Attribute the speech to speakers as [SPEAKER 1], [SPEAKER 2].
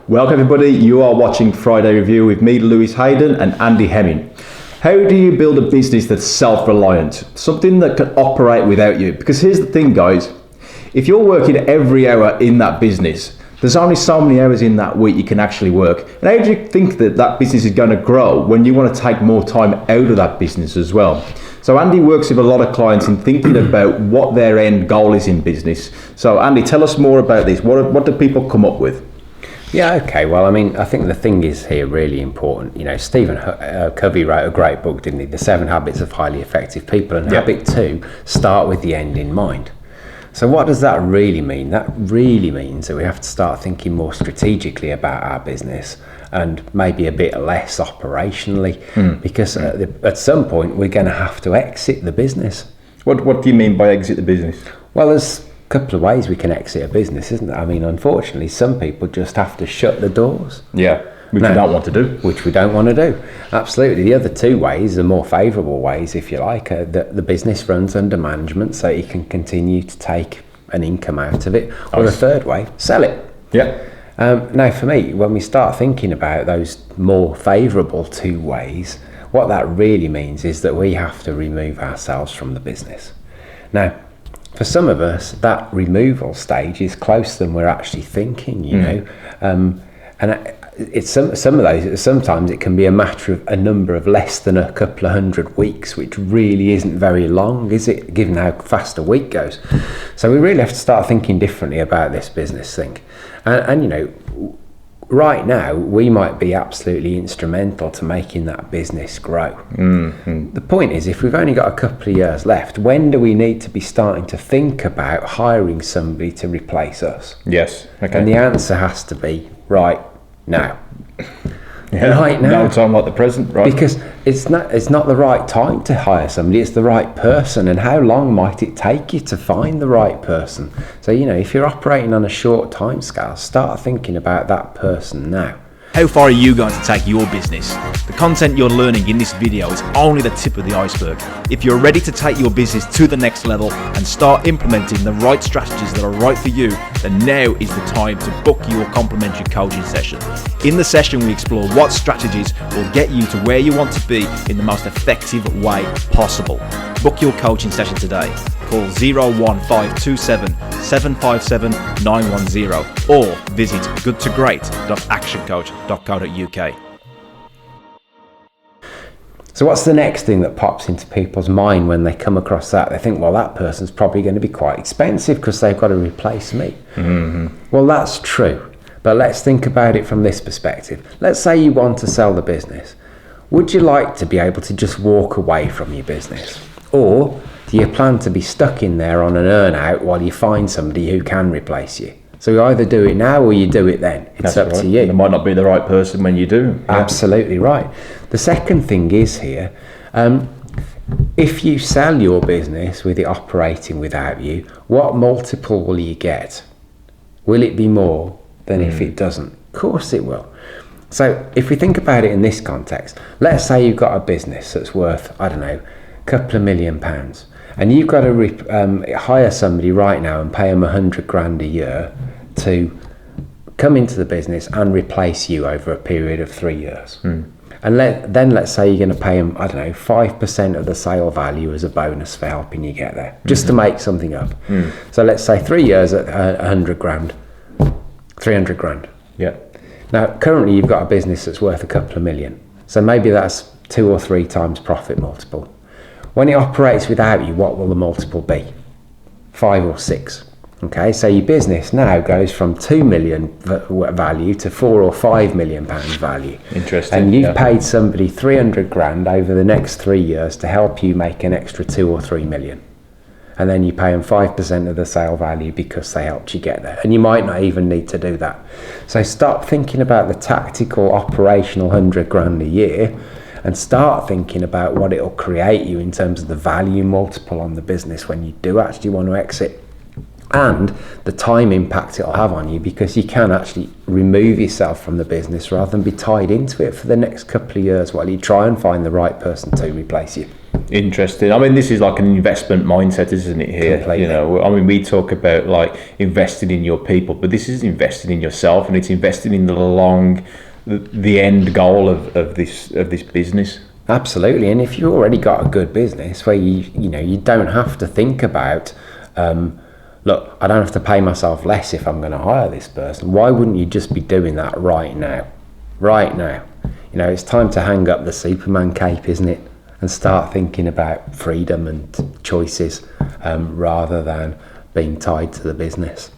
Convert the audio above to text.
[SPEAKER 1] Welcome everybody, you are watching Friday Review with me, Lewis Haydon and Andy Hemming. How do you build a business that's self-reliant? Something that can operate without you? Because here's the thing guys, if you're working every hour in that business, there's only so many hours in that week you can actually work. And how do you think that that business is going to grow when you want to take more time out of that business as well? So Andy works with a lot of clients in thinking about what their end goal is in business. So Andy, tell us more about this. What do people come up with?
[SPEAKER 2] Yeah, okay. Well, I mean, I think the thing is here really important. You know, Stephen Covey wrote a great book, didn't he? The 7 Habits of Highly Effective People. And Habit 2, start with the end in mind. So what does that really mean? That really means that we have to start thinking more strategically about our business and maybe a bit less operationally, because at some point we're going to have to exit the business.
[SPEAKER 1] What do you mean by exit the business?
[SPEAKER 2] Well, there's couple of ways we can exit a business, isn't there? I mean, unfortunately, some people just have to shut the doors.
[SPEAKER 1] Yeah, which we don't want to do.
[SPEAKER 2] Which we don't want to do. Absolutely. The other 2 ways, the more favourable ways, if you like, are that the business runs under management so you can continue to take an income out of it. Or the third way, sell it.
[SPEAKER 1] Yeah.
[SPEAKER 2] Now, for me, when we start thinking about those more favourable 2 ways, what that really means is that we have to remove ourselves from the business. Now, for some of us, that removal stage is closer than we're actually thinking, you know. And it's some of those, sometimes it can be a matter of a number of less than a couple of 100 weeks, which really isn't very long, is it, given how fast a week goes? So we really have to start thinking differently about this business thing. And you know, right now, we might be absolutely instrumental to making that business grow. The point is, if we've only got a couple of years left, when do we need to be starting to think about hiring somebody to replace us?
[SPEAKER 1] Yes. Okay.
[SPEAKER 2] And the answer has to be right now.
[SPEAKER 1] Yeah,
[SPEAKER 2] right now.
[SPEAKER 1] No time like the present, right?
[SPEAKER 2] Because it's not the right time to hire somebody, it's the right person. And how long might it take you to find the right person? So, you know, if you're operating on a short time scale, start thinking about that person now.
[SPEAKER 3] How far are you going to take your business? The content you're learning in this video is only the tip of the iceberg. If you're ready to take your business to the next level and start implementing the right strategies that are right for you, then now is the time to book your complimentary coaching session. In the session, we explore what strategies will get you to where you want to be in the most effective way possible. Book your coaching session today. Call 01527 757 910 or visit goodtogreat.actioncoach.co.uk.
[SPEAKER 2] So what's the next thing that pops into people's mind when they come across that? They think, well, that person's probably going to be quite expensive because they've got to replace me. Well, that's true. But let's think about it from this perspective. Let's say you want to sell the business. Would you like to be able to just walk away from your business? Or do you plan to be stuck in there on an earn out while you find somebody who can replace you? So you either do it now or you do it then. It's up to you.
[SPEAKER 1] It might not be the right person when you do. Yeah.
[SPEAKER 2] Absolutely right. The second thing is here, if you sell your business with it operating without you, what multiple will you get? Will it be more than if it doesn't? Of course it will. So if we think about it in this context, let's say you've got a business that's worth, I don't know, a couple of £1 million, and you've got to hire somebody right now and pay them 100 grand a year to come into the business and replace you over a period of 3 years. And then let's say you're going to pay them, I don't know, 5% of the sale value as a bonus for helping you get there, just to make something up. So let's say 3 years at 100 grand, 300 grand.
[SPEAKER 1] Yeah.
[SPEAKER 2] Now, currently you've got a business that's worth a couple of million. So maybe that's 2 or 3 times profit multiple. When it operates without you, what will the multiple be? 5 or 6. Okay, so your business now goes from 2 million value to 4 or 5 million pounds value.
[SPEAKER 1] Interesting.
[SPEAKER 2] And you've paid somebody 300 grand over the next 3 years to help you make an extra 2 or 3 million. And then you pay them 5% of the sale value because they helped you get there. And you might not even need to do that. So stop thinking about the tactical, operational 100 grand a year and start thinking about what it'll create you in terms of the value multiple on the business when you do actually want to exit. And the time impact it'll have on you, because you can actually remove yourself from the business rather than be tied into it for the next couple of years while you try and find the right person to replace you.
[SPEAKER 1] Interesting. I mean, this is like an investment mindset, isn't it? Here,
[SPEAKER 2] Completely.
[SPEAKER 1] you know. I mean, we talk about like investing in your people, but this is investing in yourself, and it's investing in the end goal of this business.
[SPEAKER 2] Absolutely. And if you've already got a good business where you don't have to think about, look, I don't have to pay myself less if I'm going to hire this person. Why wouldn't you just be doing that right now? Right now. You know, it's time to hang up the Superman cape, isn't it? And start thinking about freedom and choices rather than being tied to the business.